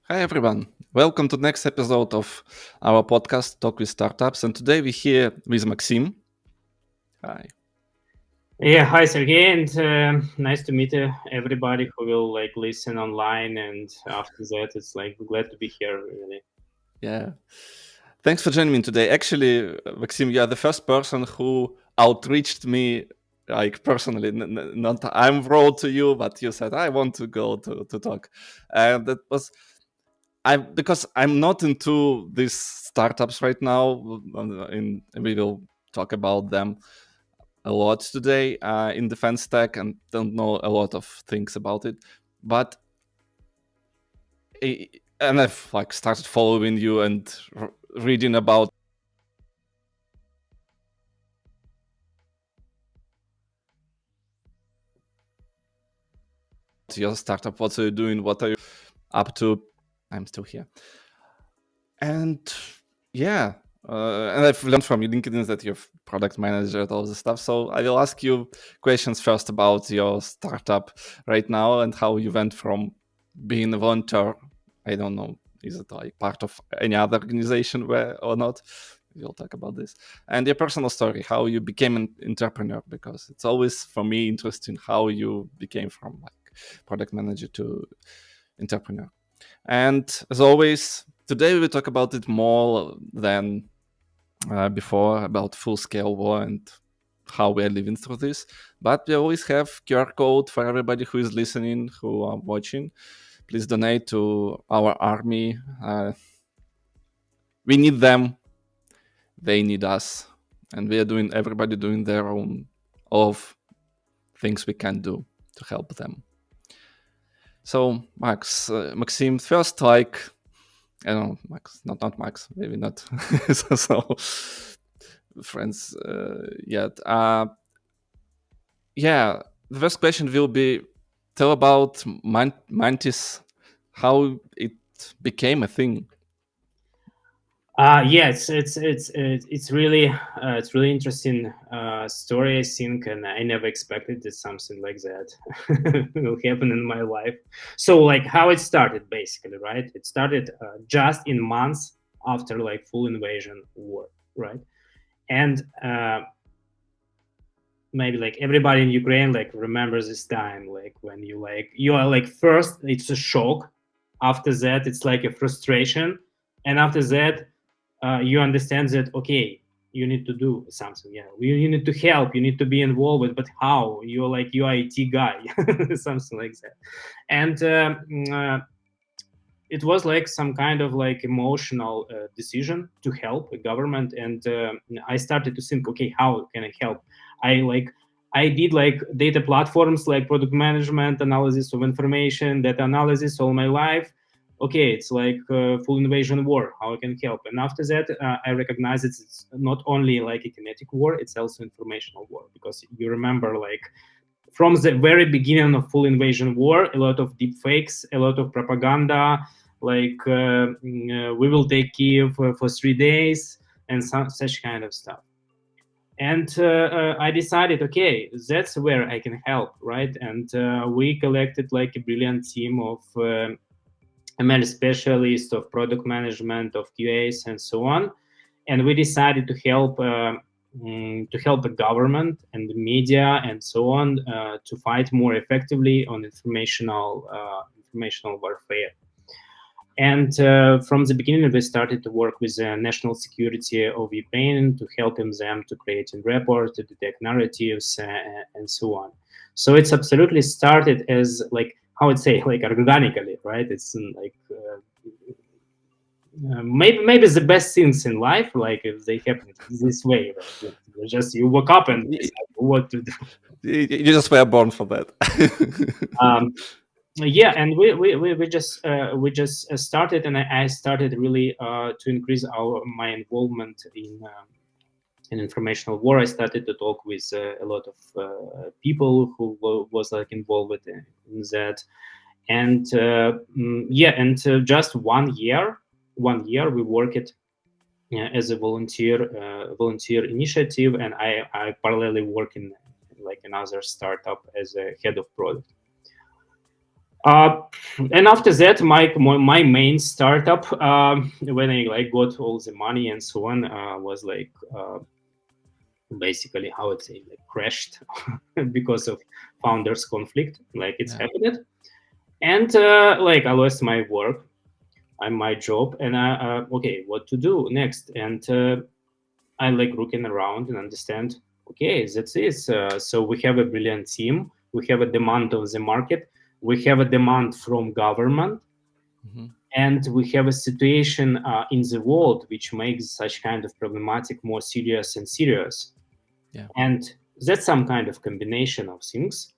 Hi everyone, welcome to the next episode of our podcast Talk with Startups, and today we're here with Maxim. Hi. Yeah, hi Sergey, and nice to meet everybody who will listen online. And after that, it's glad to be here. Really. Yeah. Thanks for joining me today. Actually, Maxim, you are the first person who outreached me personally. Not I'm wrote to you, but you said I want to go to talk. And that was because I'm not into these startups right now. We will talk about them a lot today in DefenseTech and don't know a lot of things about it. But and I've started following you and reading about your startup. What are you doing? What are you up to? I'm still here, and yeah. And I've learned from your LinkedIn that you're product manager and all this stuff. So I will ask you questions first about your startup right now and how you went from being a volunteer. I don't know, is it part of any other organization where or not? We'll talk about this. And your personal story, how you became an entrepreneur, because it's always for me interesting how you became from product manager to entrepreneur. And as always, today we will talk about it more than before about full-scale war and how we are living through this. But we always have QR code for everybody who is listening, who are watching. Please donate to our army. We need them. They need us. And we are doing, everybody doing their own of things we can do to help them. So, Maxim, first, I don't know, Max, not Max, maybe not. so friends yet. Yeah, the first question will be: tell about Mantis, how it became a thing. Yeah, it's really interesting story, I think, and I never expected that something like that will happen in my life. So, how it started, basically, right? It started just in months after full invasion war, right? And maybe everybody in Ukraine remembers this time, when you are first it's a shock, after that it's like a frustration, and after that you understand that okay, you need to do something. Yeah, you need to help, you need to be involved, but how? You're IT guy, something like that. And it was some kind of emotional decision to help a government. And I started to think, okay, how can I help? I did data platforms, like product management, analysis of information, data analysis all my life. Okay, it's full invasion war, how I can help? And after that I recognize it's not only a kinetic war, it's also informational war, because you remember from the very beginning of full invasion war, a lot of deep fakes, a lot of propaganda, we will take Kiev for 3 days, and such kind of stuff. And I decided, okay, that's where I can help, right? And we collected a brilliant team of ML specialists, of product management, of QAs, and so on. And we decided to help the government and the media and so on to fight more effectively on informational warfare. And from the beginning, we started to work with the national security of Ukraine to helping them to create a report, to detect narratives, and so on. So it's absolutely started as how I'd say organically, right? It's maybe the best things in life, if they happen this way, right? Just you woke up and decide what to do. You just were born for that. Um, yeah, and we just started, and I started really to increase my involvement in informational war. I started to talk with a lot of people who was involved in that. And yeah, and just 1 year we worked as a volunteer initiative, and I parallelly work in another startup as a head of product. And after that, my main startup, when I like got all the money and so on, was like basically how it say like crashed because of founders conflict. Like it's happened, and like I lost my work and my job, and okay, what to do next? And I like looking around and understand. Okay, that's it. So we have a brilliant team. We have a demand on the market. We have a demand from government, and we have a situation in the world which makes such kind of problematic more serious and serious. Yeah. And that's some kind of combination of things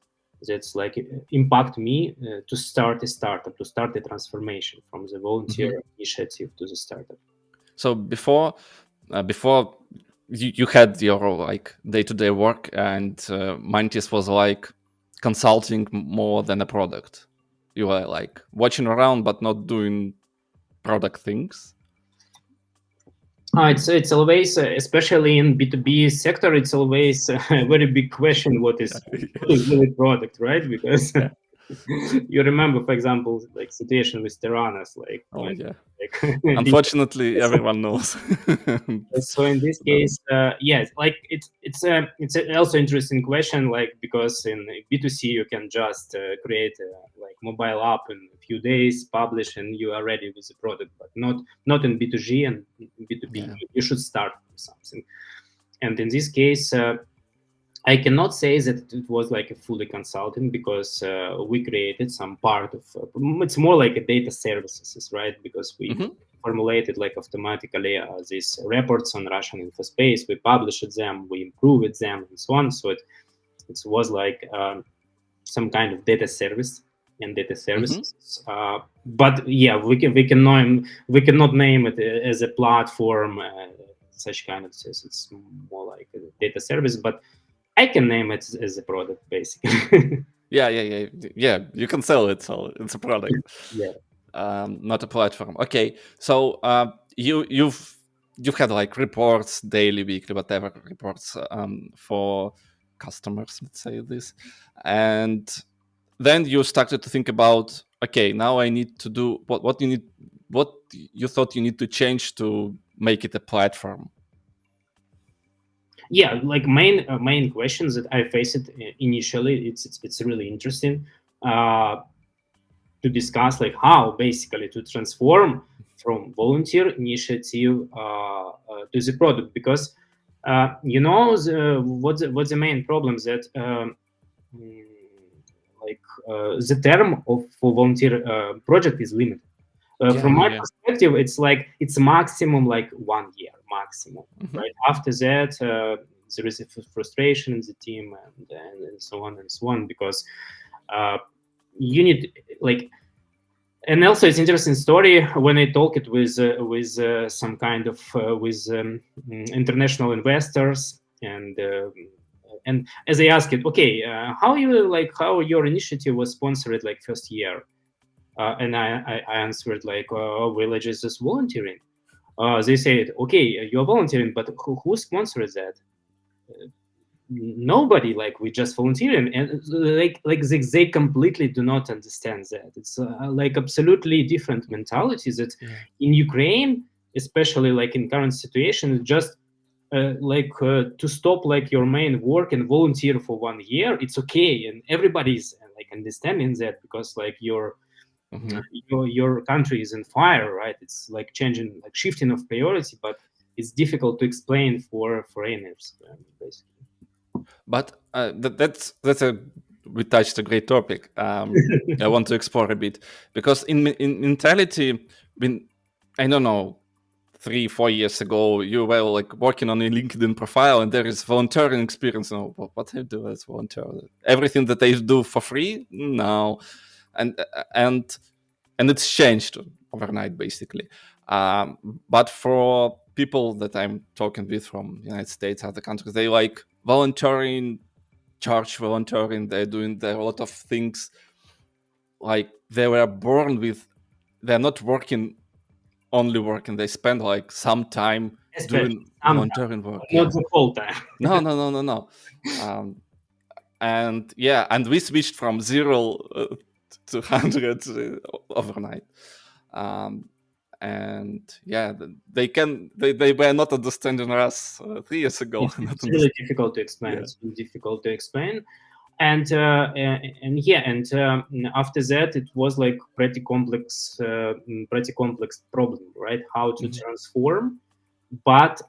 that's like impact me to start a startup, to start a transformation from the volunteer initiative to the startup. So before you had your like day-to-day work, and Mantis was like consulting more than a product. You were like watching around but not doing product things. It's always, especially in B2B sector, it's always a very big question what is really product, right? Because Yeah. you remember, for example, like situation with Teranas, like Oh yeah. like Unfortunately, everyone knows. so in this case, yes, like it's also interesting question, like because in B2C you can just create a like mobile app in a few days, publish, and you are ready with the product, but not in B2G and B2B. Yeah. You should start with something, and in this case. I cannot say that it was like a fully consulting because we created some part of it's more like a data services, right? Because we formulated like automatically these reports on Russian infospace, we published them, we improved them, and so on. So it was like some kind of data service and data services. But yeah, we cannot name it as a platform, such kind of things. It's more like a data service, but I can name it as a product, basically. Yeah. You can sell it, so it's a product. Yeah. Not a platform. Okay, so you've had like reports daily, weekly, whatever reports for customers, let's say this, and then you started to think about, okay, now I need to do what you thought you need to change to make it a platform. Yeah, like main questions that I faced initially, it's really interesting to discuss like how basically to transform from volunteer initiative to the product, because what's the main problem that mm, like the term of for volunteer project is limited. From my perspective, it's like it's maximum like 1 year maximum, right? After that, there is a frustration in the team and so on and so on, because you need like. And also, it's interesting story when I talk it with some kind of with international investors, and as I ask it, okay, how your initiative was sponsored like first year, and I answered like, village is just volunteering. They said, okay, you're volunteering, but who sponsors that? Nobody. Like we just volunteering, and they completely do not understand that. It's like absolutely different mentality. That in Ukraine, especially like in current situation, just to stop like your main work and volunteer for 1 year, it's okay, and everybody's like understanding that, because like your country is in fire, right? It's like changing, like shifting of priority, but it's difficult to explain for foreigners, basically. But that's a we touched a great topic. I want to explore a bit, because in mentality, when I don't know, 3-4 years ago, you were like working on a LinkedIn profile, and there is volunteering experience. No, what I do as volunteer, everything that I do for free, no, and it's changed overnight, basically. But for people that I'm talking with from United States, other countries, they like volunteering, church volunteering. They're doing a lot of things. Like they were born with, they're not working only working. They spend like some time doing volunteering work. Not the whole time. No. And yeah, and we switched from zero 200 overnight. And yeah, they were not understanding us 3 years ago. It's really difficult to explain. Yeah. It's really difficult to explain. And after that, it was like pretty complex problem, right? How to transform, but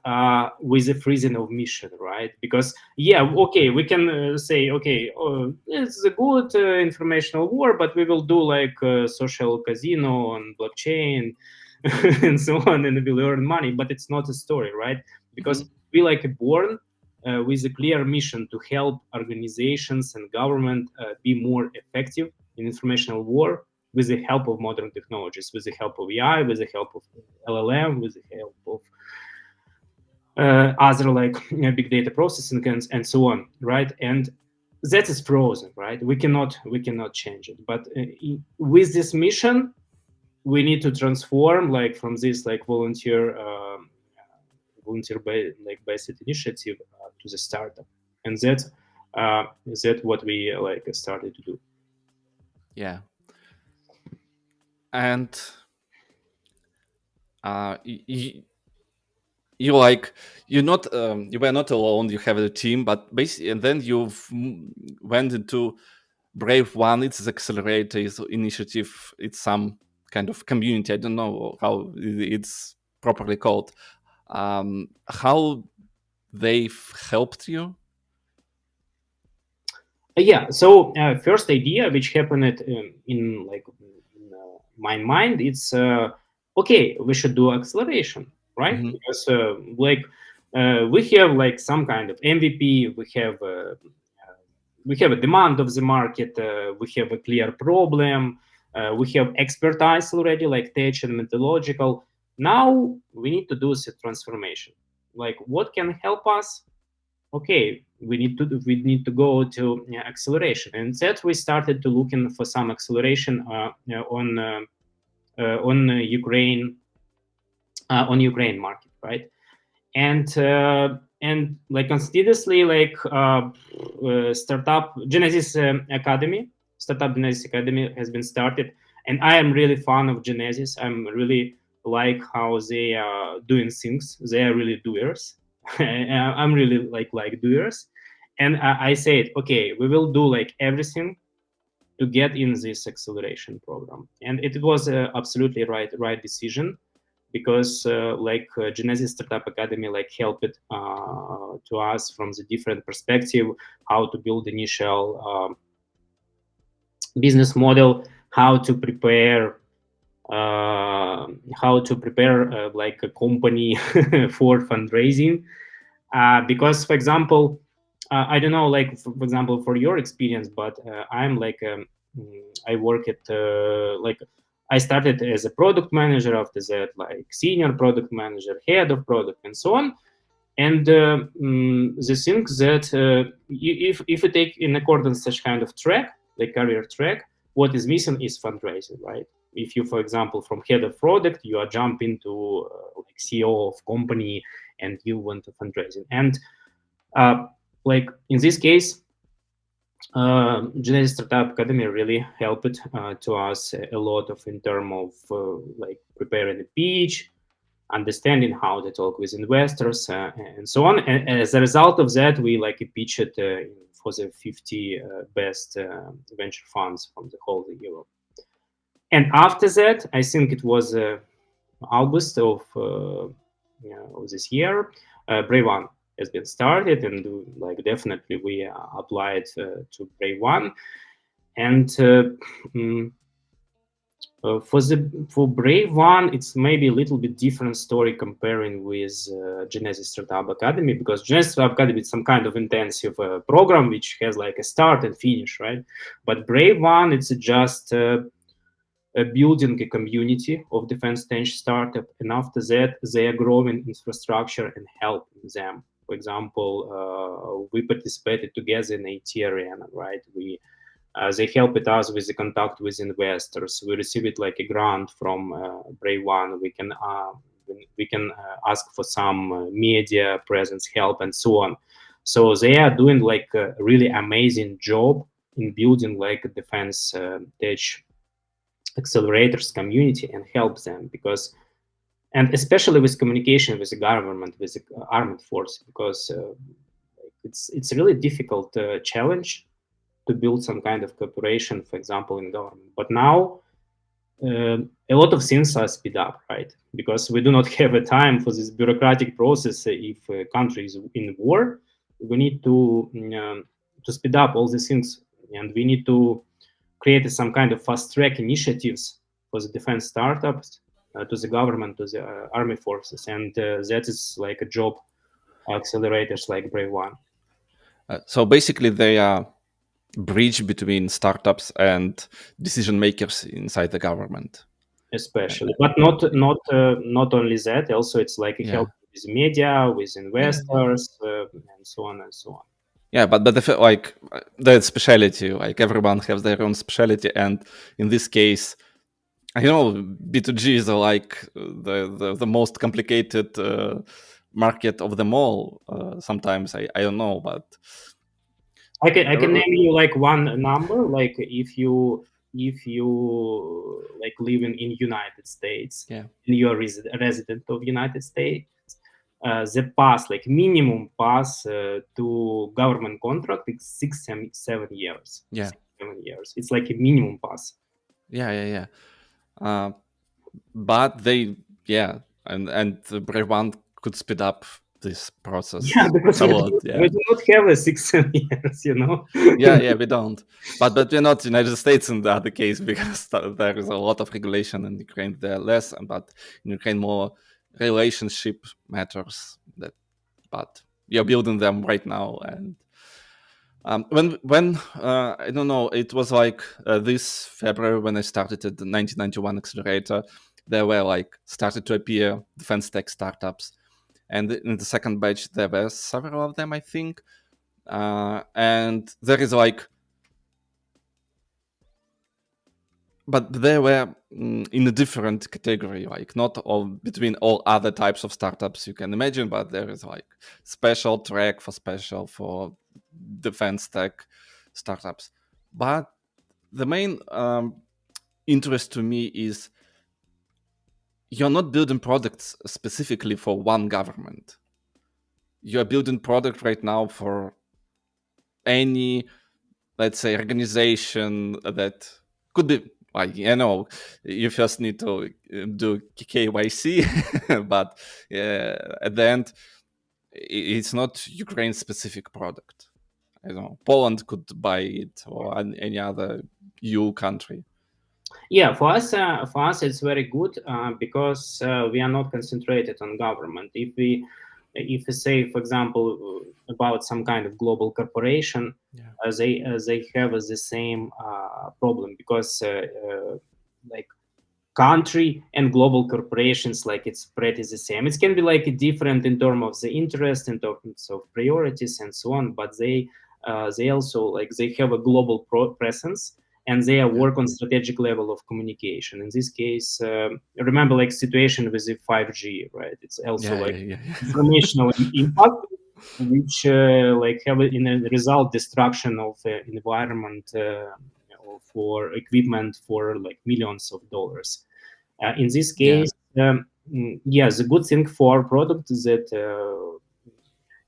with a freezing of mission, right? Because okay, we can say, okay, it's a good informational war, but we will do like social casino on blockchain and so on, and we will earn money. But it's not a story, right? Because we like born with a clear mission to help organizations and government be more effective in informational war with the help of modern technologies, with the help of AI, with the help of LLM, with the help of other like big data processing and so on, right? And that is frozen, right? We cannot change it. But with this mission, we need to transform like from this like volunteer based initiative to the startup, and that's what we like started to do. Yeah. And you like you were not alone. You have a team, but basically, and then you went into Brave One. It's the accelerator initiative. It's some kind of community. I don't know how it's properly called. How they've helped you? So first idea which happened in my mind, it's okay, we should do acceleration, right? Because we have like some kind of MVP, we have a demand of the market, we have a clear problem, we have expertise already, like tech and methodological. Now we need to do the transformation. Like, what can help us? Okay, we need to go to acceleration, and that we started to looking for some acceleration on Ukraine market, right? And like continuously like startup Genesis Academy has been started, and I am really fan of Genesis. I'm really like how they are doing things. They are really doers. I'm really like doers, and I said, okay, we will do like everything to get in this acceleration program, and it was absolutely right decision, because Genesis Startup Academy like helped to us from the different perspective, how to build initial business model, how to prepare like a company for fundraising, because for example, I don't know, like for example for your experience, but I'm like I work at like I started as a product manager, after that like senior product manager, head of product, and so on. And the thing that if you take in accordance such kind of track, like career track, what is missing is fundraising, right? If you, for example, from head of product, you are jumping to like CEO of company, and you want to fundraising. And like in this case, Genesis Startup Academy really helped to us a lot of in terms of like preparing a pitch, understanding how to talk with investors, and so on. And as a result of that, we like pitched for the 50 best venture funds from the whole Europe. And after that, I think it was August of this year, Brave One has been started, and like definitely we applied to Brave One. And for Brave One, it's maybe a little bit different story comparing with Genesis Startup Academy, because Genesis Startup Academy is some kind of intensive program which has like a start and finish, right? But Brave One, it's just building a community of DefenseTech startup, and after that, they are growing infrastructure and helping them. For example, we participated together in AT Arena, right? They helped us with the contact with investors. We received like a grant from Brave One. We can ask for some media presence help and so on. So they are doing like a really amazing job in building like a defense tech accelerators community and help them, because, and especially with communication with the government, with the armed force, because it's a really difficult challenge to build some kind of cooperation, for example, in government. But now a lot of things are speed up, right? Because we do not have a time for this bureaucratic process. If a country is in war, we need to speed up all these things, and we need to create some kind of fast track initiatives for the defense startups, to the government, to the army forces, and that is like a job accelerators like Brave One. So basically, they are bridge between startups and decision makers inside the government. Especially, but not only that. Also, it's like a Yeah. help with media, with investors, and so on and so on. Yeah, but like the specialty, like everyone has their own specialty, and in this case, I know B2G is like the most complicated market of them all. Sometimes I don't know, but I can name you like one number. Like if you like living in United States, yeah, and you're resident of United States, the pass, like minimum pass to government contract is 7 years. yeah, 7 years. It's like a minimum pass. yeah. But they, yeah, and the Brave One could speed up this process Yeah, because a lot. Yeah, we do not have a 6 years, you know. yeah, we don't. But we're not United States in the other case because there is a lot of regulation in Ukraine. There are less, but in Ukraine more relationship matters. But we are building them right now. And when I don't know, it was like this February when I started at the 1991 accelerator. There were like started to appear defense tech startups, and in the second batch there were several of them, I think. And there is like, but they were in a different category, like not all between all other types of startups you can imagine, but there is like special track for defense tech startups. But the main interest to me is you're not building products specifically for one government. You're building product right now for any, let's say, organization that could be like, you first need to do KYC, but at the end, it's not Ukraine specific product. I don't know, Poland could buy it or any other EU country. Yeah, for us it's very good because we are not concentrated on government. If we say, for example, about some kind of global corporation, they have the same problem, because like country and global corporations, like it's pretty the same. It can be like different in terms of the interest, in terms of priorities and so on, but they also like they have a global presence, and they work on strategic level of communication. In this case, remember like situation with the 5G, right? It's also informational impact, which like have in a result destruction of environment for equipment for like millions of dollars. In this case, the good thing for our product is that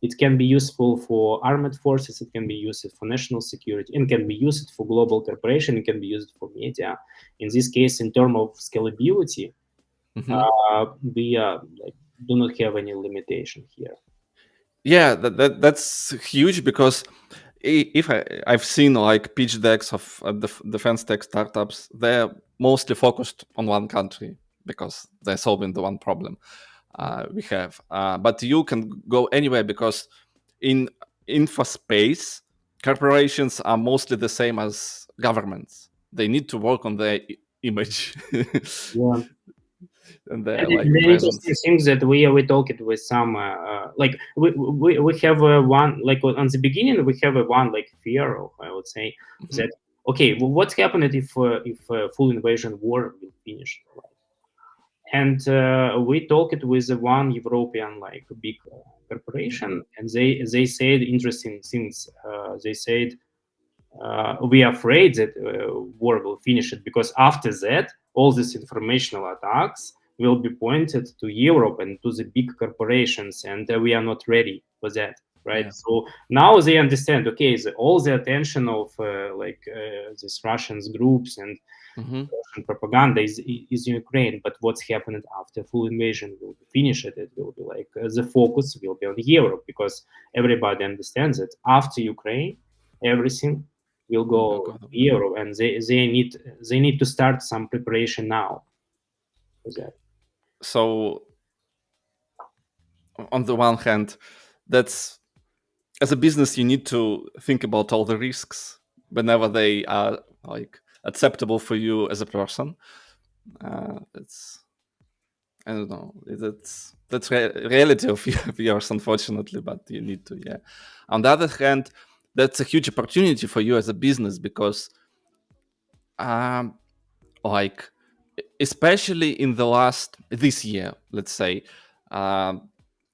it can be useful for armed forces, it can be used for national security, and can be used for global corporation, it can be used for media. In this case, in terms of scalability, we like do not have any limitation here. Yeah, that's huge, because if I've seen like pitch decks of defense tech startups, they're mostly focused on one country because they're solving the one problem we have. But you can go anywhere, because in infospace, corporations are mostly the same as governments. They need to work on their image. Yeah. And their And like the presence. interesting things that we talked with some like we have one, like on the beginning we have one like fear of, I would say, that okay, well, what's happened if full invasion war will finish, and we talked with one European like big corporation, and they said interesting things. They said we are afraid that war will finish it, because after that all these informational attacks will be pointed to Europe and to the big corporations, and we are not ready for that, right? Yeah. So now they understand, okay, all the attention of these Russian groups and Mm-hmm. Russian propaganda is in Ukraine, but what's happened after full invasion will be finished. It will be like the focus will be on Europe, because everybody understands that after Ukraine, everything will go to Europe, and they need to start some preparation now for that. So on the one hand, that's, as a business, you need to think about all the risks whenever they are like acceptable for you as a person. It's, I don't know. That's reality of yours, unfortunately. But you need to, yeah. On the other hand, that's a huge opportunity for you as a business, because, like, especially in this year, let's say,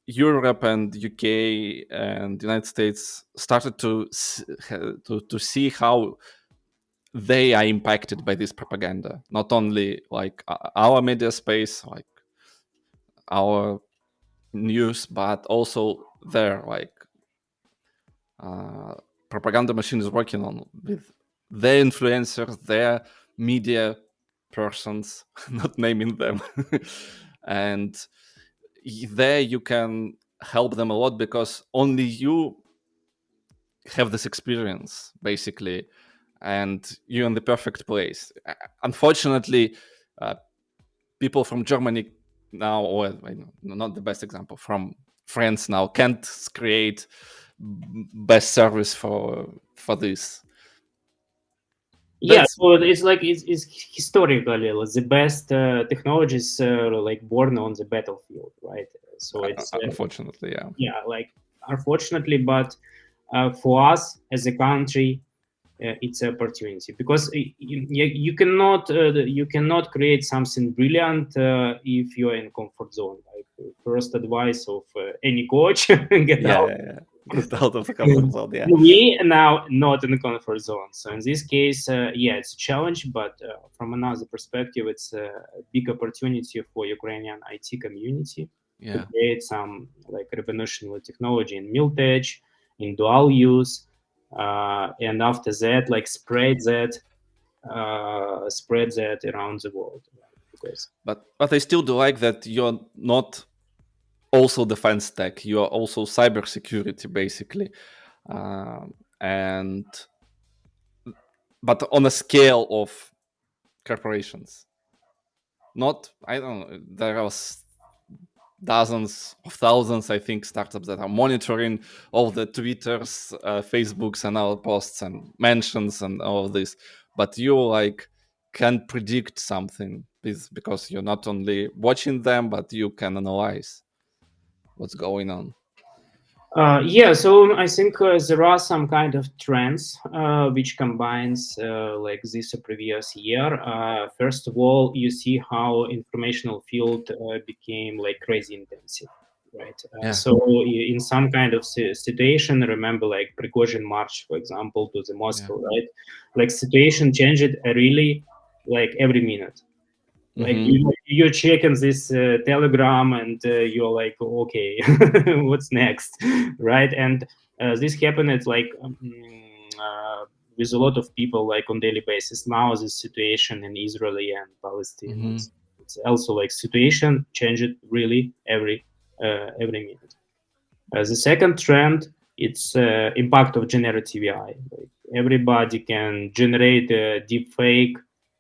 Europe and UK and the United States started to see how they are impacted by this propaganda. Not only like our media space, like our news, but also their like propaganda machine is working on with their influencers, their media persons, not naming them, and there you can help them a lot, because only you have this experience basically, and you're in the perfect place. Unfortunately, uh, people from Germany now, or not the best example, from France now can't create best service for this. Yeah, so it's like it's historically the best technologies like born on the battlefield, right? So it's unfortunately, yeah. Yeah, like unfortunately, but for us as a country, it's an opportunity, because you cannot create something brilliant if you are in comfort zone. Like first advice of any coach, get out. Get out of the comfort zone. Yeah, We now not in the comfort zone. So in this case, yeah, it's a challenge, but from another perspective, it's a big opportunity for Ukrainian IT community to create some like revolutionary technology in multi-edge, in dual use, and after that, like spread that around the world. Right? Because but I still do like that you're not also defense tech, you are also cybersecurity basically, and but on a scale of corporations. Not, I don't know, there are dozens of thousands, I think, startups that are monitoring all the Twitters, Facebooks, and our posts and mentions and all of this. But you like can predict something because you're not only watching them, but you can analyze what's going on. yeah, so I think there are some kind of trends which combines like this previous year. First of all, you see how informational field became like crazy intensive, right? So in some kind of situation, remember like Prigozhin March, for example, to the Moscow, right? Like situation changed really like every minute. Like you're checking this telegram and you're like, okay, what's next, right? And this happened like with a lot of people like on daily basis. Now this situation in Israel and Palestine, it's also like situation changed really every minute. The second trend, it's impact of generative AI. Like everybody can generate a deep fake,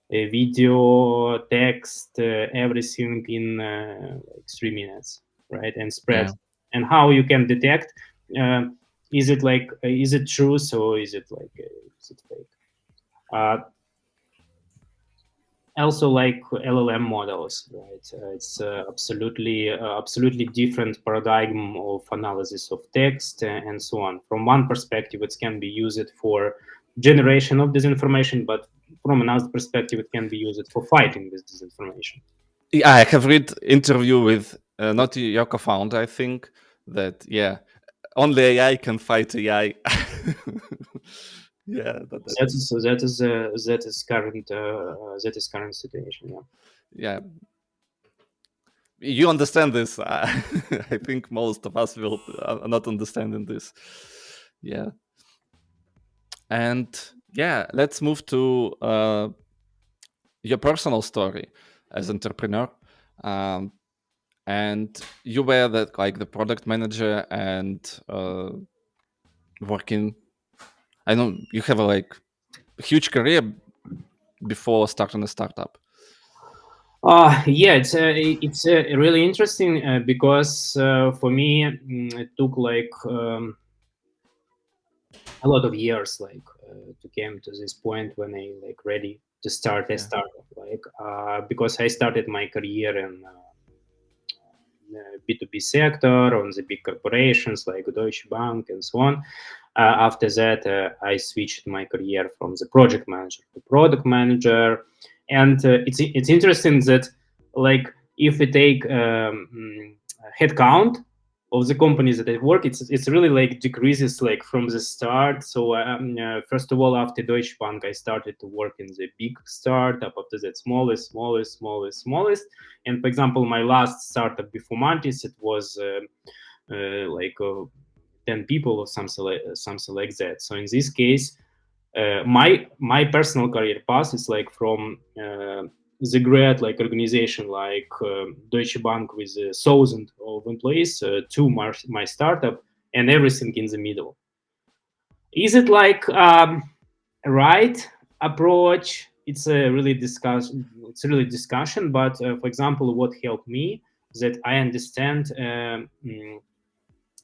a video, text, everything in like 3 minutes, right? And spread. And how you can detect, is it true? So is it fake? Also like LLM models, right? It's absolutely different paradigm of analysis of text and so on. From one perspective, it can be used for generation of disinformation, but from another perspective, it can be used for fighting with disinformation. Yeah, I have read interview with not your co-founder, I think, that only AI can fight AI. Yeah, That is current situation. Yeah. yeah. You understand this. I think most of us will are not understanding this. Yeah. And yeah, let's move to your personal story as entrepreneur. Um, and you were the product manager and working. I know you have a huge career before starting a startup. Yeah, it's really interesting because for me it took a lot of years to came to this point when I ready to start a startup because I started my career in B2B sector on the big corporations like Deutsche Bank and so on. After that, I switched my career from the project manager to product manager, and it's interesting that if we take headcount of the companies that I work, it's really decreases from the start. So first of all, after Deutsche Bank, I started to work in the big startup. After that, smallest. And for example, my last startup before Mantis, it was 10 people or something like that. So in this case, my personal career path is from the great organization like Deutsche Bank with 1,000 of employees to my startup and everything in the middle. Is it right approach? It's a really discussion. It's a really discussion. But for example, what helped me that I understand a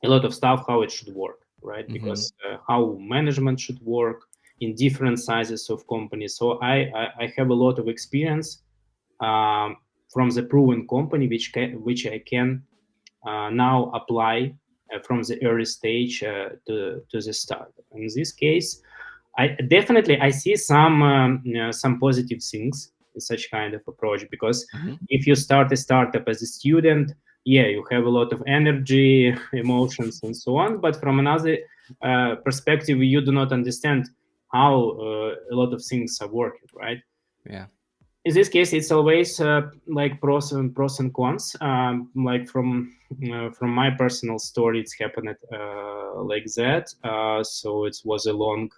lot of stuff how it should work, right? Because how management should work in different sizes of companies. So I have a lot of experience from the proven company which I can now apply from the early stage to the start. In this case, I see some positive things in such kind of approach because if you start a startup as a student, yeah, you have a lot of energy, emotions, and so on. But from another perspective, you do not understand how a lot of things are working, right? Yeah. In this case, it's always pros and cons. From my personal story, it's happened like that. So it was a long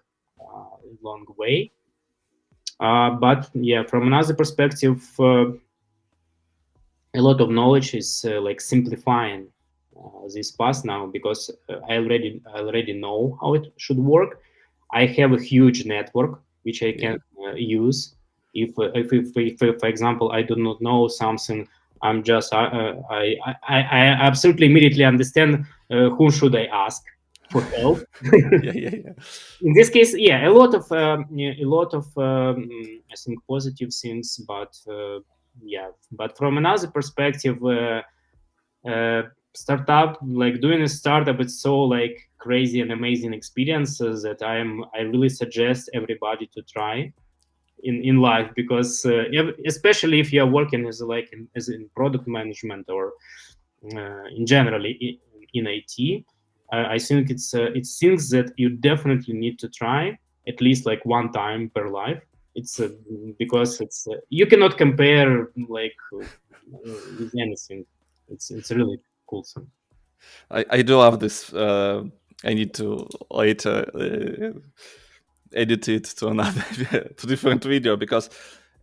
way. But yeah, from another perspective, a lot of knowledge is simplifying this path now because I already know how it should work. I have a huge network which I can use. If, for example, I do not know something, I'm just I absolutely immediately understand who should I ask for help. Yeah. In this case, yeah, a lot of I think positive things, but yeah, but from another perspective, startup doing a startup, it's so crazy and amazing experiences that I really suggest everybody to try in life because especially if you are working as in product management or in generally in IT. I think it's things that you definitely need to try at least one time per life. It's because it's you cannot compare with anything. It's really cool thing. I do love this. I need to later edit it to another to different video because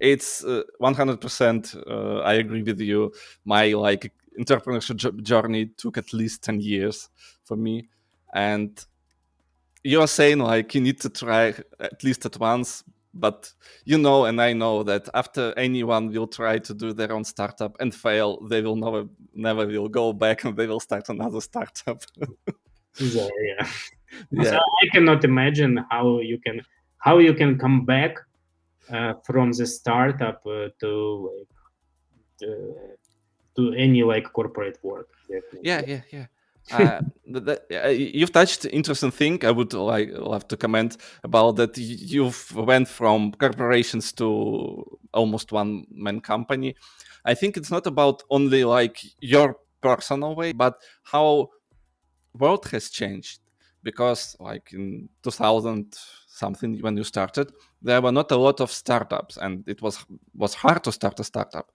it's 100%. I agree with you. My entrepreneurship journey took at least 10 years for me, and you're saying you need to try at least at once. But and I know that after anyone will try to do their own startup and fail, they will never will go back and they will start another startup. So, yeah. So Yeah. I cannot imagine how you can come back from the startup to any corporate work. Definitely. Yeah. You've touched interesting thing. I would love to comment about that. You've went from corporations to almost one man company. I think it's not about only your personal way, but how world has changed. Because in 2000 something when you started, there were not a lot of startups, and it was hard to start a startup.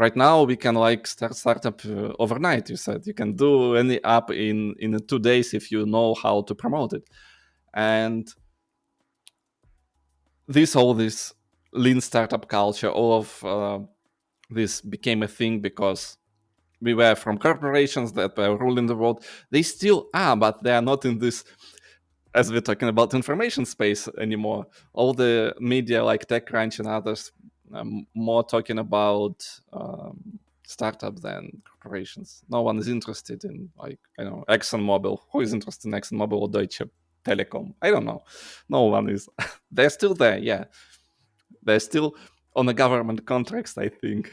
Right now, we can like start startup overnight. You said you can do any app in 2 days if you know how to promote it, and all this lean startup culture, all of this became a thing because we were from corporations that were ruling the world. They still are, but they are not in this, as we're talking about, information space anymore. All the media like TechCrunch and others more talking about startups than corporations. No one is interested in, like, I don't know, ExxonMobil. Who is interested in ExxonMobil or Deutsche Telekom? I don't know. No one is. They're still there, yeah. They're still on the government contracts, I think.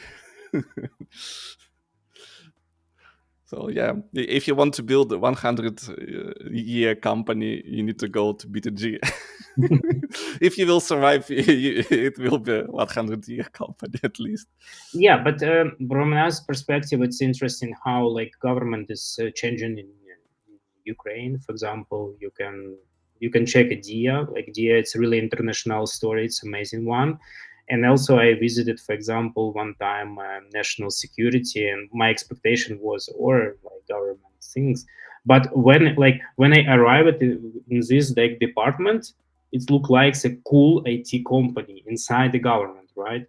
So yeah, if you want to build a 100-year company, you need to go to B2G. If you will survive, it will be a 100-year company at least. Yeah, but from another perspective, it's interesting how like government is changing in Ukraine. For example, you can check a DIA. Like DIA, it's a really international story. It's an amazing one. And also, I visited, for example, one time national security, and my expectation was, or like government things. But when I arrived in this like department, it looked like a cool IT company inside the government, right?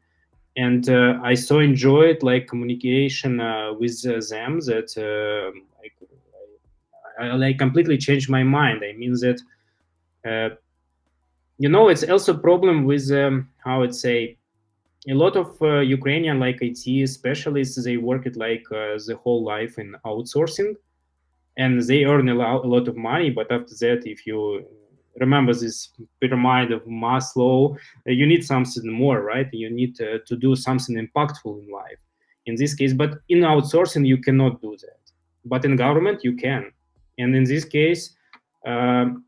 And I so enjoyed like communication with them that I like completely changed my mind. I mean that it's also a problem with how it say, a lot of Ukrainian like IT specialists, they work it like the whole life in outsourcing, and they earn a lot of money. But after that, if you remember this pyramid of Maslow, you need something more, right? You need to do something impactful in life. In this case, but in outsourcing, you cannot do that. But in government, you can. And in this case, um,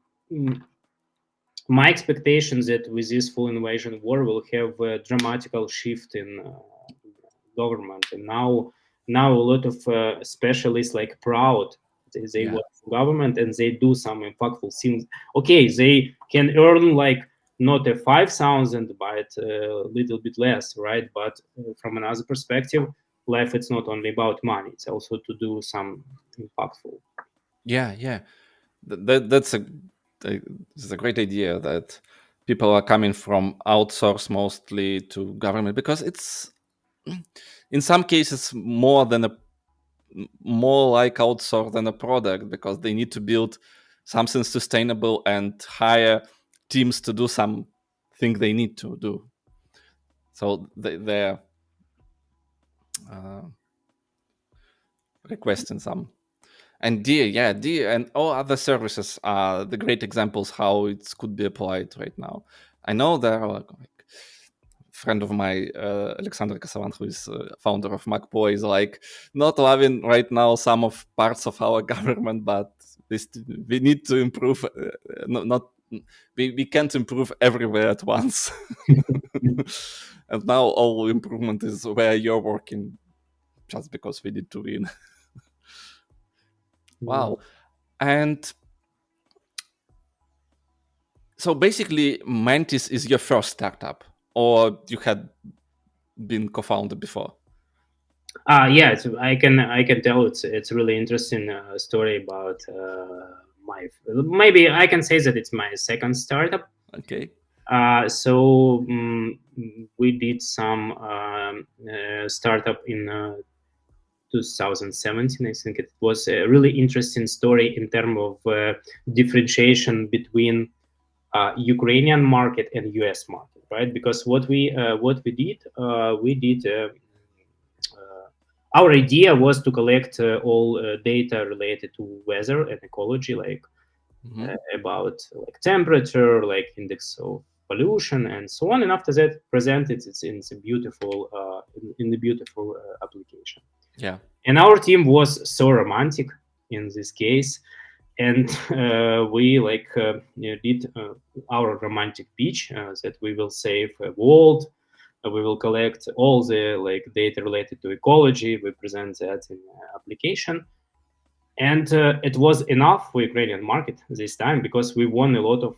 my expectation that with this full invasion war, will have a dramatical shift in government. And now a lot of specialists like proud they Yeah. work for government and they do some impactful things. Okay, they can earn like not a 5,000 but a little bit less, right? But from another perspective, life, it's not only about money, it's also to do some impactful. Yeah. That's a great idea that people are coming from outsource mostly to government, because it's in some cases more like outsource than a product, because they need to build something sustainable and hire teams to do something they need to do. So they're requesting some. And D and all other services are the great examples how it could be applied right now. I know there are like friend of my Alexander Kasavan, who is founder of MacPo, is like not loving right now some of parts of our government, but we need to improve. Not we can't improve everywhere at once. And now all improvement is where you're working, just because we need to win. Wow. And so basically, Mantis is your first startup, or you had been co-founded before? Yeah, I can tell it's really interesting story about my, maybe I can say that it's my second startup. Okay. So we did some startup in 2017. I think it was a really interesting story in terms of differentiation between Ukrainian market and US market, right? Because what we did, our idea was to collect all data related to weather and ecology, like about like temperature, like index of pollution, and so on. And after that, present it in the beautiful in the beautiful application. Yeah. And our team was so romantic in this case, and we like did our romantic pitch that we will save a world. We will collect all the like data related to ecology. We present that in application, And it was enough for Ukrainian market this time because we won a lot of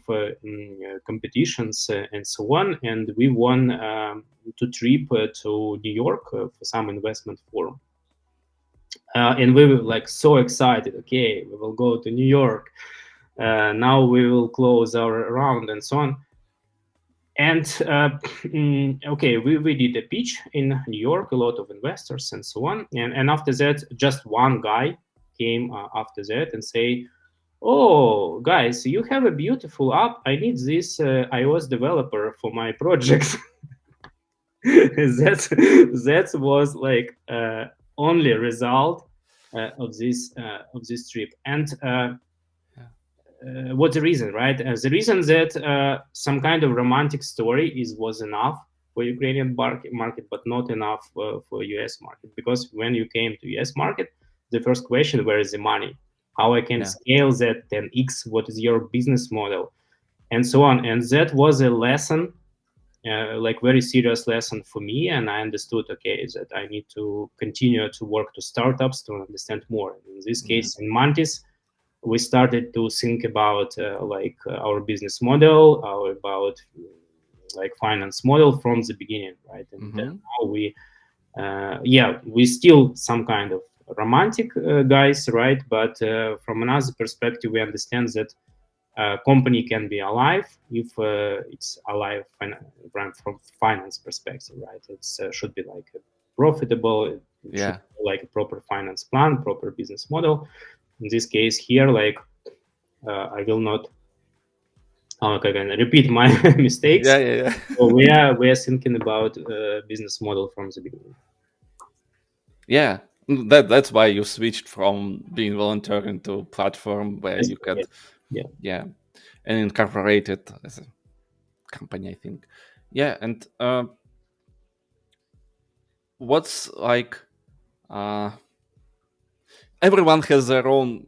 competitions and so on, and we won to trip to New York for some investment forum. And we were like so excited. Okay, we will go to New York. Now we will close our round and so on. And okay, we did a pitch in New York, a lot of investors and so on. And after that, just one guy came after that and say, "Oh, guys, you have a beautiful app. I need this iOS developer for my project." That was like only result of this trip. And what's the reason, right? The reason that some kind of romantic story was enough for Ukrainian market, but not enough for US market. Because when you came to US market, the first question, where is the money? How I can scale that 10x? What is your business model? And so on. And that was a lesson, like very serious lesson for me. And I understood, okay, that I need to continue to work to startups to understand more. In this case, in Mantis, we started to think about our business model, about like finance model from the beginning, right? And now we still some kind of romantic guys, right? But from another perspective, we understand that company can be alive if it's alive from finance perspective, right? It should be like profitable. It should be like a proper finance plan, proper business model. In this case here, like I will not repeat my mistakes. So we are thinking about business model from the beginning. Yeah, that's why you switched from being volunteer into platform where you could, and incorporate it as a company, I think. Yeah, and what's like, everyone has their own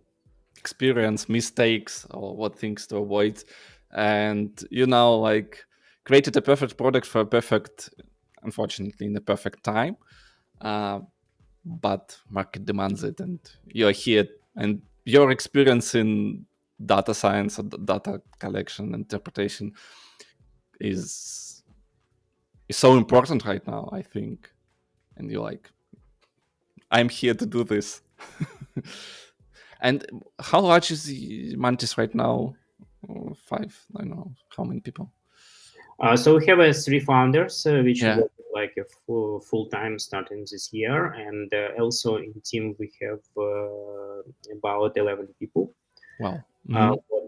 experience, mistakes, or what things to avoid, and like created a perfect product for a perfect, unfortunately, in the perfect time. But market demands it, and you're here, and your experience in data science or data collection interpretation is so important right now, I think. And you're like, I'm here to do this. And how large is the Mantis right now? 5, I don't know how many people. So we have 3 founders, which work like a full-time starting this year, and also in team we have about 11 people. Wow.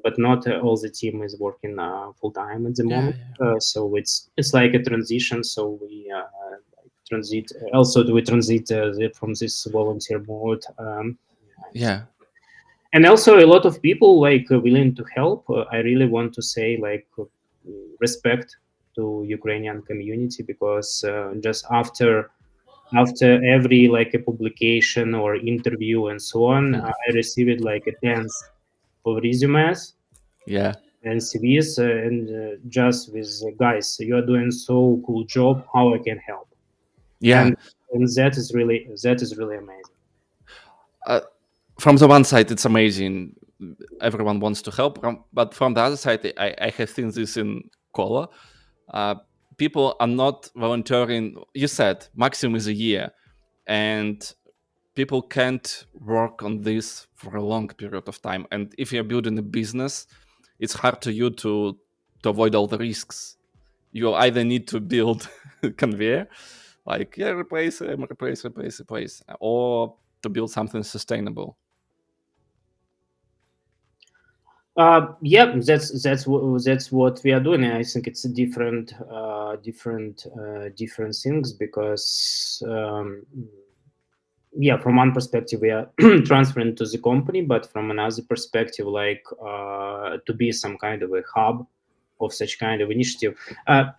But not all the team is working full-time at the moment. So it's like a transition. So we transit. Also, we transit from this volunteer mode. And also a lot of people like willing to help. I really want to say like respect to Ukrainian community, because just after every like a publication or interview and so on, I received like a tens of resumes and CVs, and just with guys, you are doing so cool job, how I can help. And that is really amazing. From the one side, it's amazing, everyone wants to help, but from the other side, I have seen this in Kola. People are not volunteering. You said Maxim is a year, and people can't work on this for a long period of time. And if you're building a business, it's hard to you to avoid all the risks. You either need to build conveyor, like replace, or to build something sustainable. That's what we are doing. I think it's a different things, because from one perspective we are transferring to the company, but from another perspective, like to be some kind of a hub of such kind of initiative. What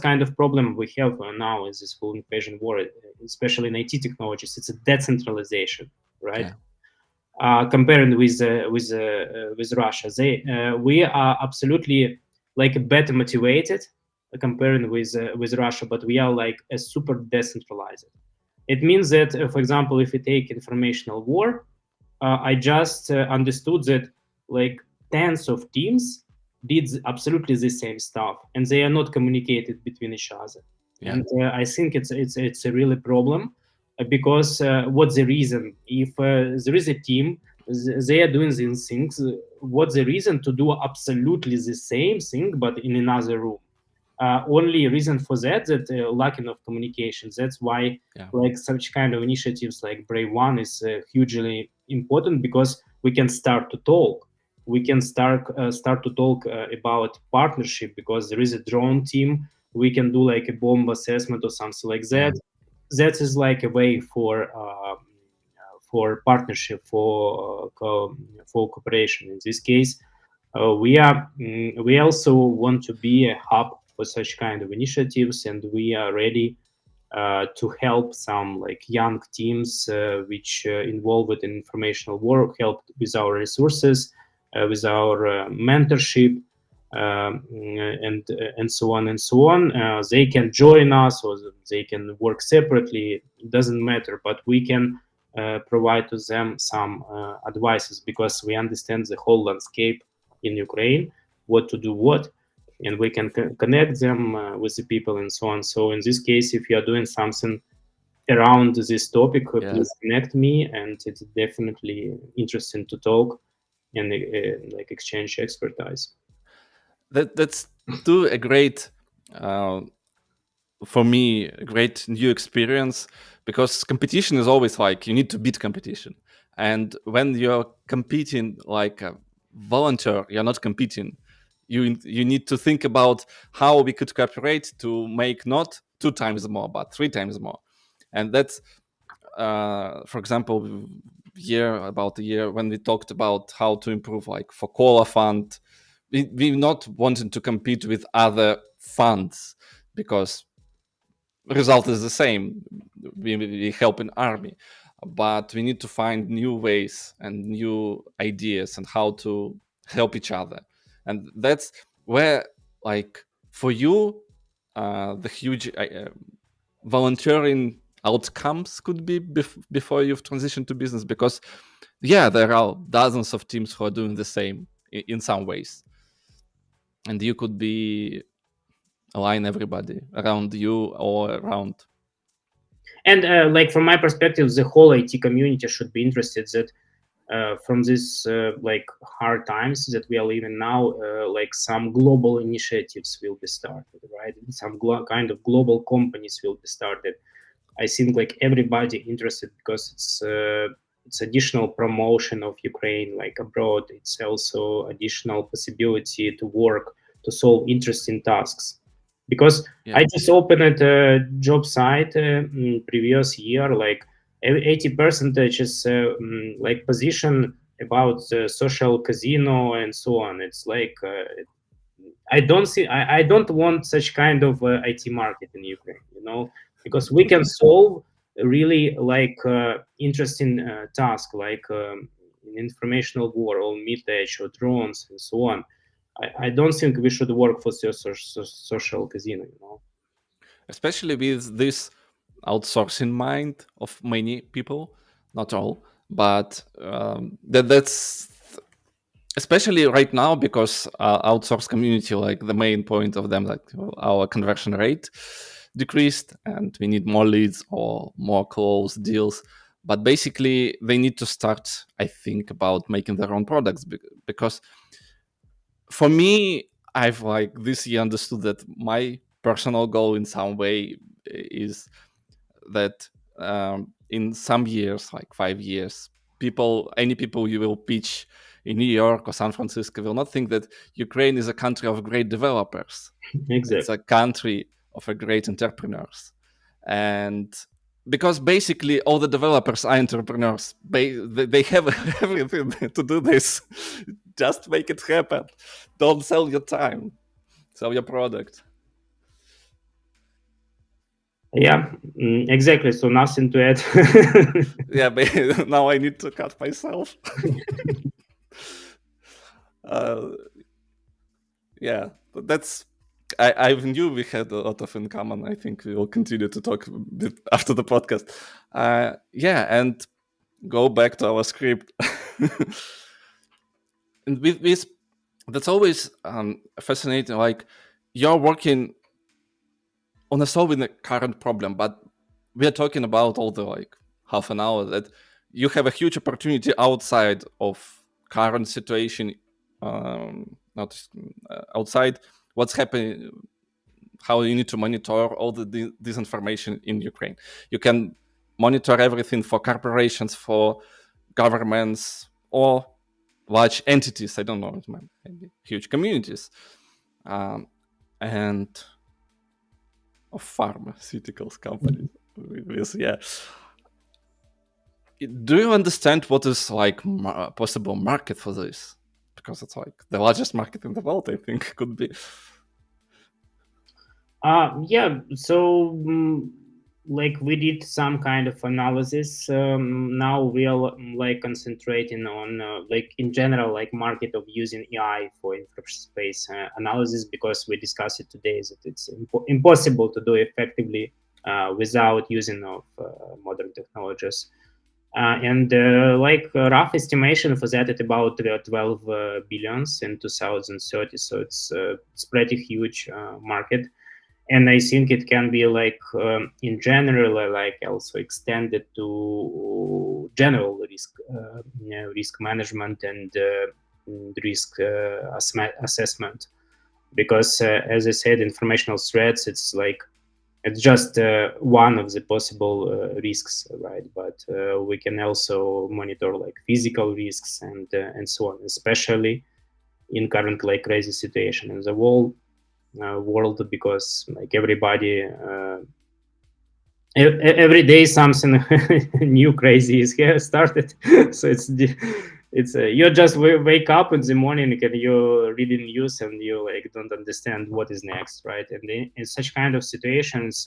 kind of problem we have now is this full information war, especially in IT technologies. It's a decentralization, right? Comparing with Russia, we are absolutely like better motivated comparing with Russia, but we are like a super decentralized. It means that, for example, if we take informational war, I just understood that like tens of teams did absolutely the same stuff, and they are not communicated between each other. Yeah. And I think it's a really problem, because what's the reason? If there is a team, they are doing these things. What's the reason to do absolutely the same thing but in another room? Only reason for that lacking of communication. That's why Yeah. like such kind of initiatives like Brave One is hugely important, because we can start to talk. We can start to talk about partnership, because there is a drone team. We can do like a bomb assessment or something like Yeah. that. That is like a way for partnership, for cooperation. In this case, we also want to be a hub for such kind of initiatives, and we are ready to help some like young teams which involved in informational work, help with our resources, with our mentorship, and so on and so on. They can join us or they can work separately. It doesn't matter, but we can provide to them some advices, because we understand the whole landscape in Ukraine, what to do, what, and we can connect them with the people and so on. So in this case, if you are doing something around this topic, Yeah. please connect me, and it's definitely interesting to talk and like exchange expertise. That's too a great for me a great new experience, because competition is always like you need to beat competition, and when you're competing like a volunteer, you're not competing. You need to think about how we could cooperate to make not 2 times more but 3 times more. And that's for example, about a year when we talked about how to improve like for Cola Fund, we not wanting to compete with other funds, because result is the same. We help in army, but we need to find new ways and new ideas and how to help each other. And that's where, like, for you, the huge volunteering outcomes could be before you've transitioned to business, because yeah, there are dozens of teams who are doing the same in some ways, and you could be align everybody around you or around. And like from my perspective, the whole IT community should be interested that from this like hard times that we are living now, like some global initiatives will be started, right? Some kind of global companies will be started. I think like everybody interested, because it's additional promotion of Ukraine like abroad. It's also additional possibility to work to solve interesting tasks. Because Yeah. I just opened a job site previous year, like 80% is like position about social casino and so on. It's like I don't want such kind of IT market in Ukraine, because we can solve really like interesting task like in informational war or mid-edge or drones and so on. I don't think we should work for social casino. Especially with this outsourcing mind of many people, not all, but that's especially right now, because outsource community, like the main point of them, like our conversion rate decreased and we need more leads or more closed deals. But basically they need to start, I think, about making their own products, because for me, I've like this year understood that my personal goal in some way is that in some years, like 5 years, any people you will pitch in New York or San Francisco will not think that Ukraine is a country of great developers. It's Exactly. a country of a great entrepreneurs. And because basically all the developers are entrepreneurs, they have everything to do this. Just make it happen. Don't sell your time, sell your product. Yeah, exactly. So nothing to add. Yeah, but now I need to cut myself. uh, yeah, but that's. I knew we had a lot of in common. I think we will continue to talk a bit after the podcast. Yeah, and go back to our script. And with this, that's always fascinating. Like, you're working on a solving a current problem, but we are talking about all the like half an hour that you have a huge opportunity outside of current situation, not outside what's happening, how you need to monitor all this information in Ukraine. You can monitor everything for corporations, for governments, or large entities. I don't know, maybe huge communities, and of pharmaceuticals companies. Yeah. Do you understand what is like possible market for this? Because it's like the largest market in the world, I think, could be. Yeah, so like we did some kind of analysis. Now we are like concentrating on like in general like market of using AI for infrastructure space analysis, because we discussed it today that it's impossible to do effectively without using of modern technologies. And like rough estimation for that at about 12 billions in 2030. So it's pretty huge market, and I think it can be like in general like also extended to general risk management and risk assessment, because as I said, informational threats, it's just one of the possible risks, right? But we can also monitor like physical risks and so on, especially in current like crazy situation in the world, because like everybody every day something new crazy is here started. So it's you just wake up in the morning and you're reading news and you like don't understand what is next, right? And in such kind of situations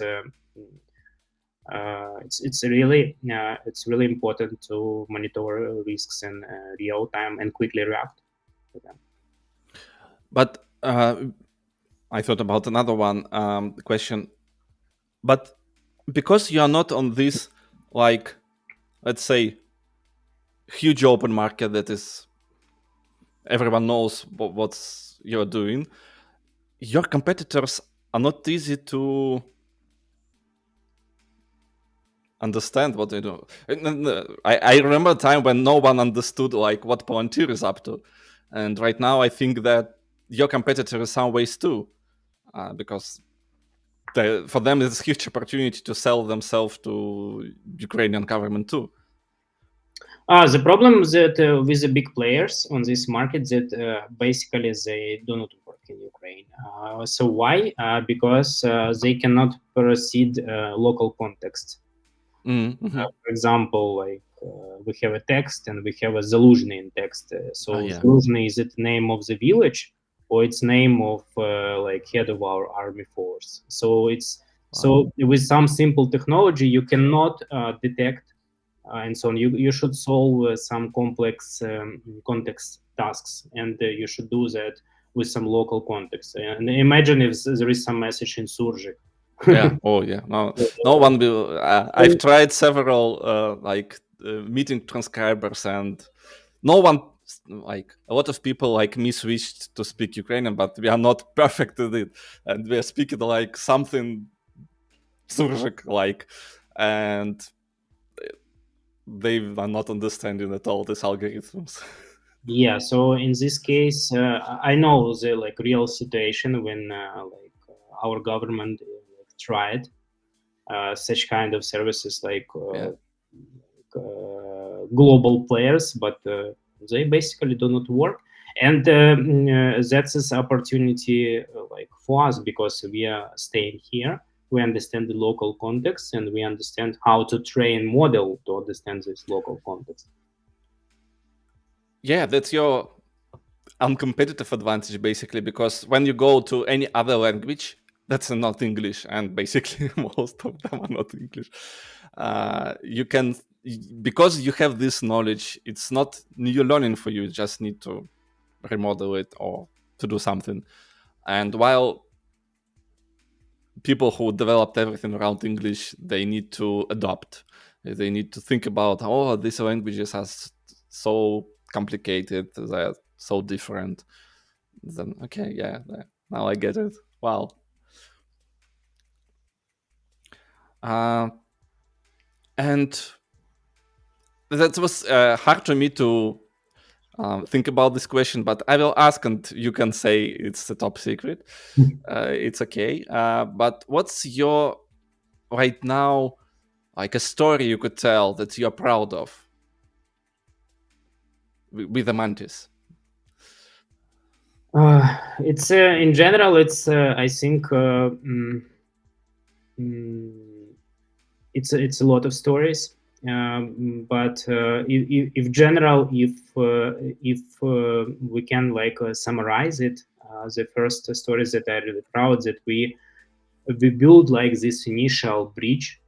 it's really important to monitor risks in real time and quickly react to them. But I thought about another one question. But because you are not on this, like, let's say, huge open market that is everyone knows what's you're doing, your competitors are not easy to understand what they do. I remember a time when no one understood like what Palantir is up to, and right now I think that your competitor in some ways too, because for them it's a huge opportunity to sell themselves to Ukrainian government too. The problem that with the big players on this market that basically they do not work in Ukraine. So why? Because they cannot proceed local context. Mm-hmm. For example, like we have a text and we have a Zaluzhny in text. So Yeah. Zaluzhny, is it name of the village or it's name of like head of our army force? So it's so with some simple technology you cannot detect and so on. You should solve some complex context tasks, and you should do that with some local context. And imagine if there is some message in Surgic. Yeah. Oh yeah. No one will. I've tried several meeting transcribers, and no one, like a lot of people like me switched to speak Ukrainian, but we are not perfect at it, and we are speaking like something Surzhyk like, and they are not understanding at all these algorithms. Yeah, so in this case, I know the like real situation when our government like, tried such kind of services like Yeah. global players, but they basically do not work. And that's this opportunity like for us, because we are staying here. We understand the local context and we understand how to train model to understand this local context. Yeah, that's your uncompetitive advantage basically, because when you go to any other language that's not English, and basically most of them are not English, you can, because you have this knowledge, it's not new learning for you. You just need to remodel it or to do something. And while people who developed everything around English, they need to adopt, They need to think about, oh, these languages are so complicated, they're so different. Then okay, yeah, now I get it. Wow. And that was hard for me to think about this question, but I will ask, and you can say it's a top secret. It's okay. But what's your right now, like a story you could tell that you're proud of with the Mantis? It's in general, it's I think it's a lot of stories. But if general, if we can like summarize it, the first stories that I'm really proud that we build like this initial bridge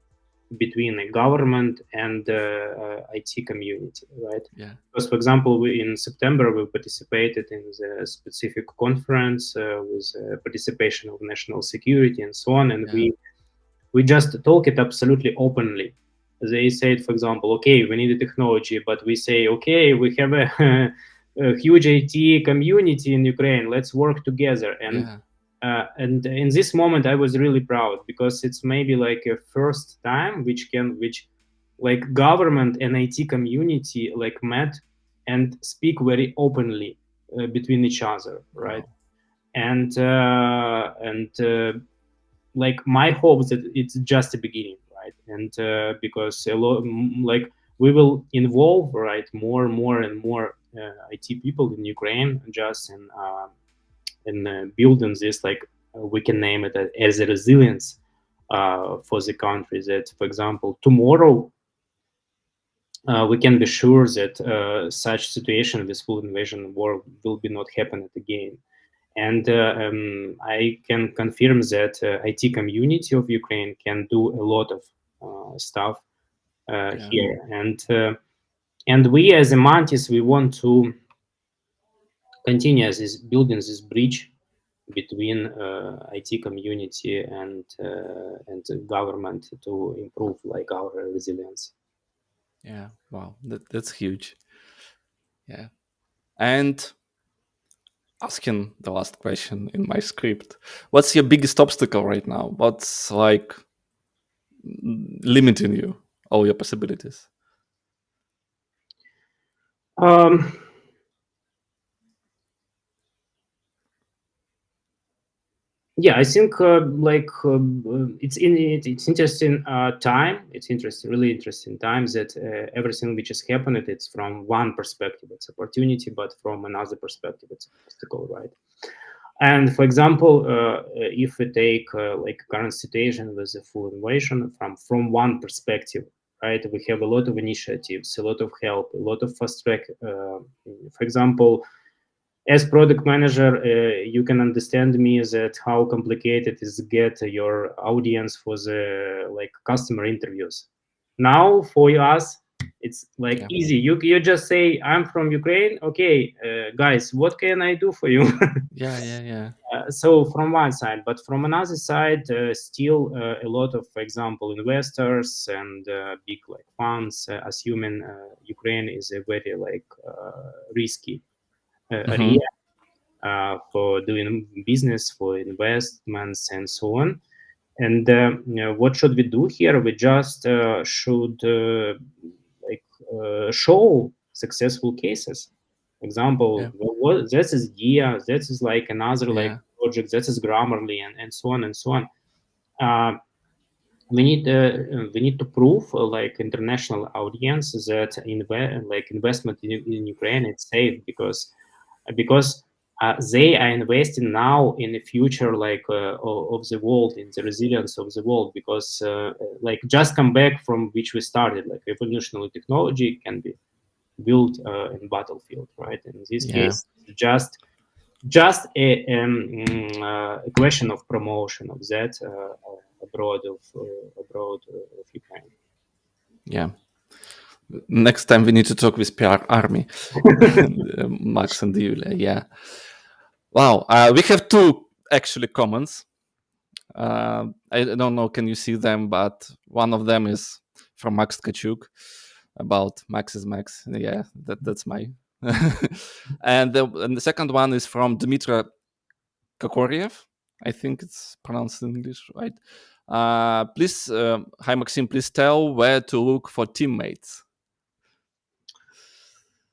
between the government and IT community, right? Yeah. Because, for example, in September we participated in the specific conference with participation of national security and so on, and Yeah. we just talk it absolutely openly. They said, for example, okay, we need a technology, but we say, okay, we have a, a huge IT community in Ukraine. Let's work together. Yeah. And in this moment, I was really proud because it's maybe like a first time which like government and IT community like met and speak very openly between each other, right? Wow. And like my hope is that it's just a beginning, right? And because a lot like we will involve right more and more and more IT people in Ukraine just in building this like we can name it as a resilience for the country that, for example, tomorrow we can be sure that such situation with full invasion war will be not happen again. And I can confirm that IT community of Ukraine can do a lot of stuff Yeah. here. And we as a Mantis, we want to continue this building this bridge between IT community and the government to improve like our resilience. Yeah. Wow. That's huge. Yeah. And asking the last question in my script, what's your biggest obstacle right now? What's like limiting you, all your possibilities? Um, yeah, I think it's interesting time. It's interesting, really interesting times that everything which has happened, it's from one perspective, it's opportunity, but from another perspective, it's obstacle, right? And for example, if we take like current situation with the full invasion from one perspective, right? We have a lot of initiatives, a lot of help, a lot of fast track. For example, as product manager, you can understand me that how complicated is to get your audience for the like customer interviews. Now for us, it's like Yeah. easy. You just say, I'm from Ukraine. Okay, guys, what can I do for you? Yeah. Yeah. Yeah. So from one side, but from another side, still a lot of, for example, investors and big like funds assuming Ukraine is a very like risky area Mm-hmm. for doing business, for investments, and so on. And what should we do here? We just should like show successful cases. Yeah. Example, what that is GIA, that is like another like Yeah. project, that is Grammarly, and so on and so on. Uh, we need to prove like international audience that like investment in Ukraine it's safe because they are investing now in the future like of the world, in the resilience of the world, because like just come back from which we started, like revolutionary technology can be built in battlefield, right? In this Yeah. case, just a question of promotion of that abroad of Ukraine. Yeah. Next time we need to talk with PR Army, Max and Yulia. Yeah. Wow. We have two actually comments. I don't know, can you see them? But one of them is from Max Tkachuk about Max is Max. Yeah, that's my. And the second one is from Dmitry Kokoriev. I think it's pronounced in English, right? Please, hi Maxim, please tell where to look for teammates.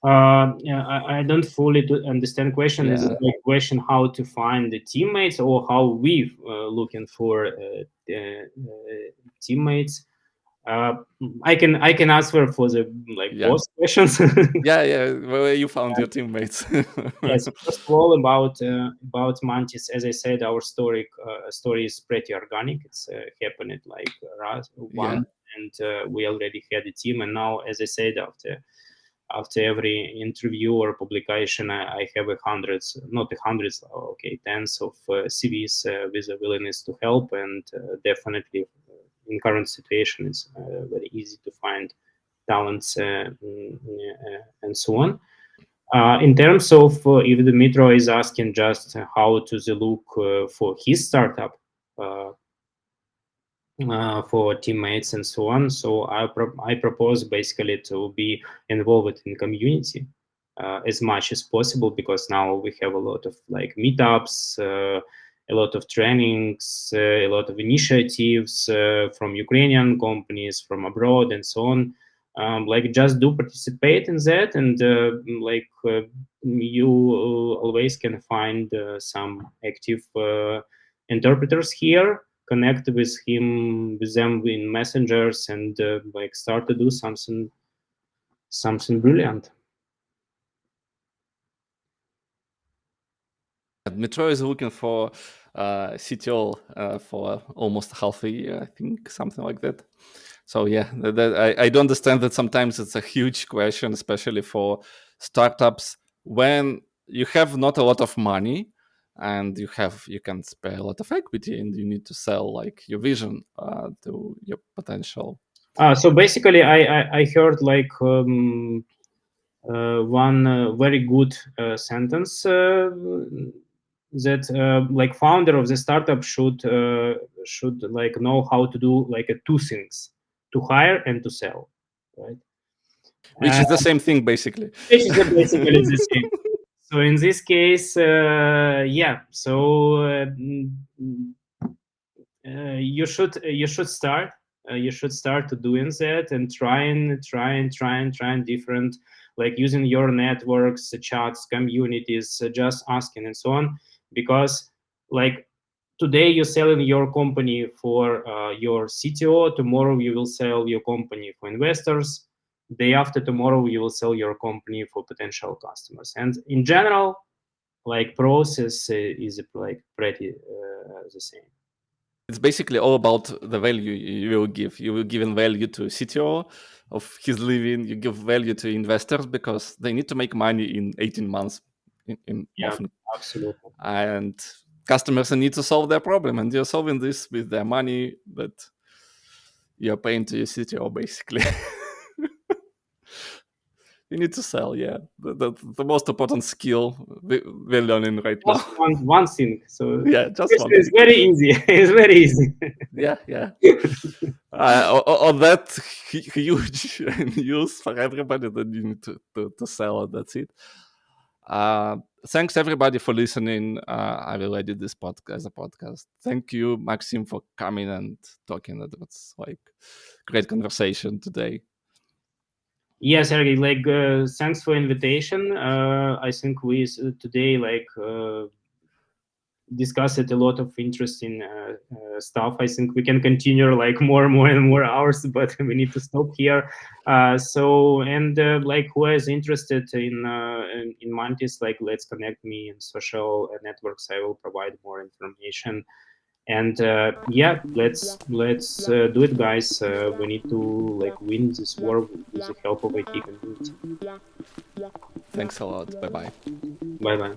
Yeah, I don't fully understand question. Yeah. Is it like question how to find the teammates or how we looking for teammates? I can answer for the Yeah. both questions. Yeah. Where you found your teammates? Yes, first of all, about Mantis, as I said, our story is pretty organic. It's happened like Yeah. one, and we already had a team. And now, as I said, after every interview or publication, I have hundreds, not hundreds, okay, tens of CVs with a willingness to help, and definitely in current situation, it's very easy to find talents and so on. In terms of if Dmitro is asking just how to the look for his startup, for teammates and so on, so I propose basically to be involved in community as much as possible, because now we have a lot of like meetups, a lot of trainings, a lot of initiatives from Ukrainian companies, from abroad, and so on. Like just do participate in that, and you always can find some active interpreters here, connect with them in messengers, and like start to do something brilliant. Metro is looking for CTO for almost half a year, I think, something like that. So yeah, I do understand that sometimes it's a huge question, especially for startups when you have not a lot of money and you can spare a lot of equity and you need to sell like your vision to your potential. So basically, I heard like one very good sentence that like founder of the startup should like know how to do like two things: to hire and to sell, right? Which is the same thing basically. Which is basically the same. So in this case, yeah. So you should start. You should start to doing that and trying different, like using your networks, chats, communities, just asking and so on, because like today you're selling your company for your CTO. Tomorrow you will sell your company for investors. Day after tomorrow you will sell your company for potential customers. And in general, like process is like pretty the same. It's basically all about the value you will give. You will give in value to CTO of his living. You give value to investors because they need to make money in 18 months in Yeah, often. absolutely. And customers need to solve their problem, and you're solving this with their money that you're paying to your CTO basically. You need to sell, yeah. The most important skill we're learning right now. Just one thing. So Yeah, just one it's thing. very easy. It's very easy. Yeah. On that huge news for everybody that you need to sell it. That's it. Thanks everybody for listening. I will edit this podcast as a podcast. Thank you, Maxim, for coming and talking. It was like great conversation today. Yeah, Sergey, like thanks for invitation. I think we today like discussed a lot of interesting stuff. I think we can continue like more and more hours, but we need to stop here. So and like who is interested in Mantis, like let's connect me in social networks. I will provide more information. And yeah, let's do it, guys. We need to like win this war with the help of IT community. Thanks a lot. Bye bye. Bye bye.